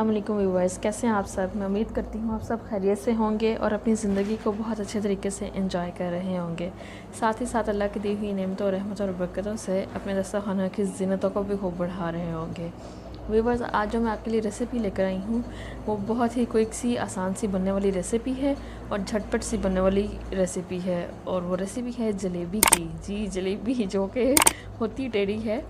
अस्सलाम वालेकुम व्यूअर्स, कैसे हैं आप सब। मैं उम्मीद करती हूँ आप सब खैरियत से होंगे और अपनी ज़िंदगी को बहुत अच्छे तरीके से एंजॉय कर रहे होंगे। साथ ही साथ अल्लाह की दी हुई नेमतों, रहमतों और बरकतों से अपने दस्तरखानों की ज़ीनतों को भी खूब बढ़ा रहे होंगे। व्यूअर्स, आज जो मैं आपके लिए रेसिपी लेकर आई हूँ वो बहुत ही क्विक सी, आसान सी बनने वाली रेसिपी है और झटपट सी बनने वाली रेसिपी है। और वो रेसिपी है जलेबी की। जी, जलेबी जो कि होती टेढ़ी है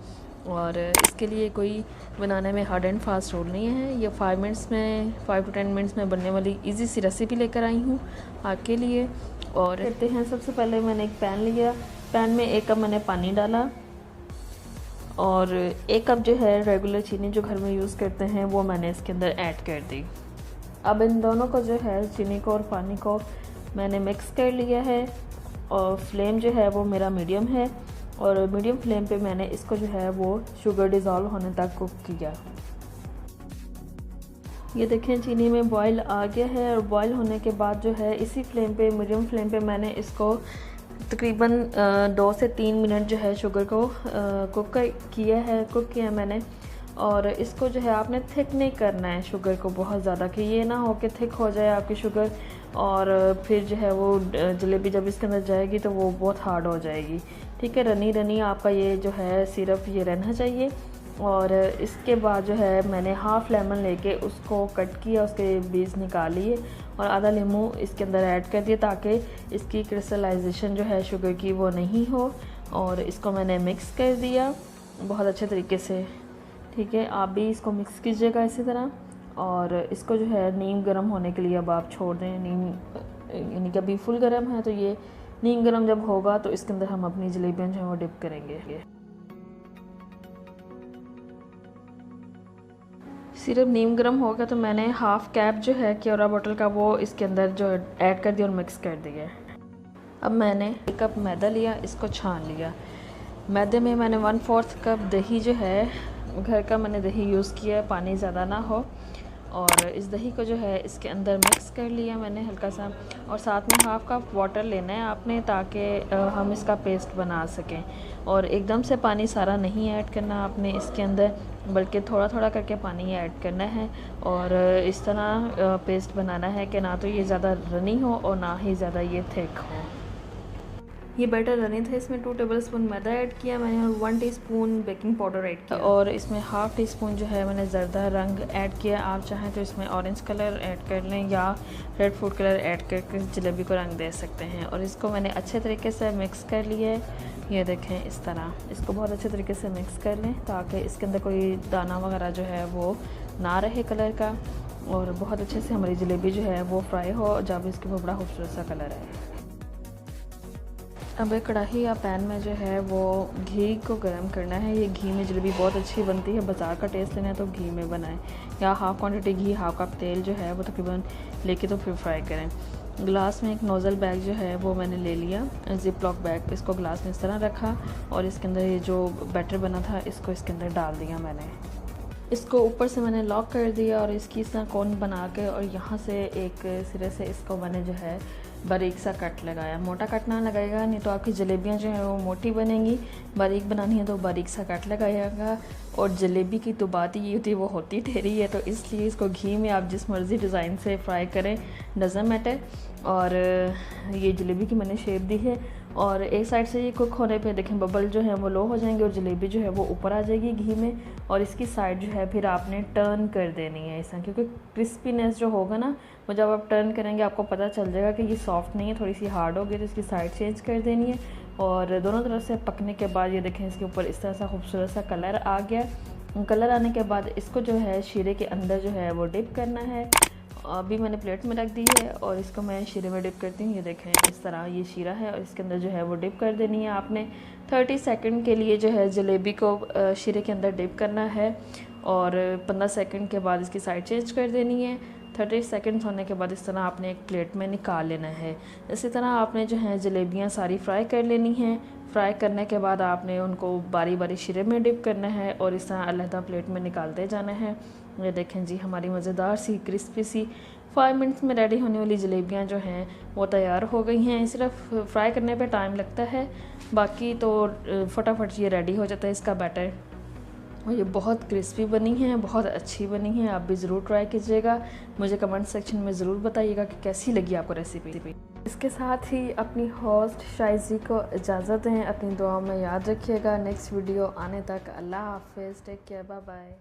और इसके लिए कोई बनाने में हार्ड एंड फास्ट रूल नहीं है। ये 5 to 10 मिनट्स में बनने वाली इजी सी रेसिपी लेकर आई हूँ आपके लिए। और करते हैं, सबसे पहले मैंने एक पैन लिया। पैन में 1 कप मैंने पानी डाला और 1 कप जो है रेगुलर चीनी जो घर में यूज़ करते हैं वो मैंने इसके अंदर ऐड कर दी। अब इन दोनों को जो है, चीनी को और पानी को मैंने मिक्स कर लिया है और फ्लेम जो है वो मेरा मीडियम है और मीडियम फ्लेम पे मैंने इसको जो है वो शुगर डिज़ोल्व होने तक कुक किया। ये देखें, चीनी में बॉयल आ गया है और बॉयल होने के बाद जो है इसी फ्लेम पे, मीडियम फ्लेम पे मैंने इसको तकरीबन 2 से 3 मिनट जो है शुगर को कुक किया मैंने। और इसको जो है आपने थिक नहीं करना है शुगर को बहुत ज़्यादा, कि ये ना हो कि थिक हो जाए आपकी शुगर और फिर जो है वो जलेबी जब इसके अंदर जाएगी तो वो बहुत हार्ड हो जाएगी। ठीक है, रनी रनी आपका ये जो है सिरप ये रहना चाहिए। और इसके बाद जो है मैंने हाफ़ लेमन लेके उसको कट किया, उसके बीज निकाल लिए और आधा नींबू इसके अंदर ऐड कर दिया ताकि इसकी क्रिस्टलाइजेशन जो है शुगर की वो नहीं हो। और इसको मैंने मिक्स कर दिया बहुत अच्छे तरीके से। ठीक है, आप भी इसको मिक्स कीजिएगा इसी तरह। और इसको जो है नीम गर्म होने के लिए अब आप छोड़ दें। नीम यानी कि अभी फुल गर्म है तो ये नीम गर्म जब होगा तो इसके अंदर हम अपनी जलेबियाँ जो है वो डिप करेंगे। सिर्फ नीम गर्म हो गया तो मैंने हाफ़ कैप जो है क्योरा बोतल का वो इसके अंदर जो ऐड कर दिया और मिक्स कर दिया। अब मैंने 1 कप मैदा लिया, इसको छान लिया। मैदे में मैंने 1/4 कप दही जो है घर का मैंने दही यूज़ किया है, पानी ज़्यादा ना हो। और इस दही को जो है इसके अंदर मिक्स कर लिया मैंने हल्का सा। और साथ में हाफ़ कप वाटर लेना है आपने ताकि हम इसका पेस्ट बना सकें। और एकदम से पानी सारा नहीं ऐड करना आपने इसके अंदर, बल्कि थोड़ा थोड़ा करके पानी ऐड करना है। और इस तरह पेस्ट बनाना है कि ना तो ये ज़्यादा रनी हो और ना ही ज़्यादा ये थिक हो। ये बैटर रनी था। इसमें 2 टेबलस्पून मैदा ऐड किया मैंने और 1 टीस्पून बेकिंग पाउडर ऐड किया और इसमें हाफ़ टी स्पून जो है मैंने ज़रदा रंग ऐड किया। आप चाहें तो इसमें ऑरेंज कलर ऐड कर लें या रेड फूड कलर ऐड करके जलेबी को रंग दे सकते हैं। और इसको मैंने अच्छे तरीके से मिक्स कर लिया है। ये देखें, इस तरह इसको बहुत अच्छे तरीके से मिक्स कर लें ताकि इसके अंदर कोई दाना वगैरह जो है वो ना रहे कलर का। और बहुत अच्छे से हमारी जलेबी जो है वो फ्राई हो जब इसके ऊपर बड़ा खूबसूरत सा कलर है। अब एक कढ़ाई या पैन में जो है वो घी को गर्म करना है। ये घी में जलेबी बहुत अच्छी बनती है। बाज़ार का टेस्ट लेना है तो घी में बनाएं या हाफ़ क्वांटिटी घी, हाफ़ कप तेल जो है वो तकरीबन लेके तो फिर फ्राई करें। ग्लास में एक नोज़ल बैग जो है वो मैंने ले लिया, जिप लॉक बैग। इसको ग्लास में इस तरह रखा और इसके अंदर ये जो बैटर बना था इसको इसके अंदर डाल दिया मैंने। इसको ऊपर से मैंने लॉक कर दिया और इसकी इस तरह कोन बना के और यहाँ से एक सिरे से इसको मैंने जो है बारीक सा कट लगाया। मोटा कट ना लगाएगा, नहीं तो आपकी जलेबियाँ जो हैं वो मोटी बनेंगी। बारीक बनानी है तो बारीक सा कट लगाएगा। और जलेबी की तो बात ही होती है, वो होती टेढ़ी है, तो इसलिए इसको घी में आप जिस मर्ज़ी डिज़ाइन से फ्राई करें, डज़न्ट मैटर। और ये जलेबी की मैंने शेप दी है और एक साइड से ये कुक होने पे देखें बबल जो है वो लो हो जाएंगे और जलेबी जो है वो ऊपर आ जाएगी घी में। और इसकी साइड जो है फिर आपने टर्न कर देनी है इस तरह, क्योंकि क्रिस्पीनेस जो होगा ना वो जब आप टर्न करेंगे आपको पता चल जाएगा कि ये सॉफ्ट नहीं है, थोड़ी सी हार्ड होगी, तो इसकी साइड चेंज कर देनी है। और दोनों तरफ से पकने के बाद ये देखें इसके ऊपर इस तरह सा खूबसूरत सा कलर आ गया। कलर आने के बाद इसको जो है शीरे के अंदर जो है वो डिप करना है। अभी मैंने प्लेट में रख दी है और इसको मैं शीरे में डिप करती हूँ। ये देखें, इस तरह ये शीरा है और इसके अंदर जो है वो डिप कर देनी है आपने। 30 सेकंड के लिए जो है जलेबी को शीरे के अंदर डिप करना है और 15 सेकंड के बाद इसकी साइड चेंज कर देनी है। 30 सेकंड्स होने के बाद इस तरह आपने एक प्लेट में निकाल लेना है। इसी तरह आपने जो है जलेबियाँ सारी फ्राई कर लेनी हैं। फ्राई करने के बाद आपने उनको बारी बारी शीरे में डिप करना है और इस तरह अलहदा प्लेट में निकालते जाना है। ये देखें जी, हमारी मज़ेदार सी क्रिस्पी सी 5 मिनट्स में रेडी होने वाली जलेबियाँ जो हैं वो तैयार हो गई हैं। सिर्फ फ्राई करने पे टाइम लगता है, बाकी तो फटाफट ये रेडी हो जाता है इसका बैटर। और ये बहुत क्रिस्पी बनी है, बहुत अच्छी बनी है। आप भी ज़रूर ट्राई कीजिएगा। मुझे कमेंट सेक्शन में ज़रूर बताइएगा कि कैसी लगी आपको रेसिपी। इसके साथ ही अपनी होस्ट शाइजी को इजाज़त दें। अपनी दुआ में याद रखिएगा। नेक्स्ट वीडियो आने तक अल्लाह हाफिज़। Take care, bye bye.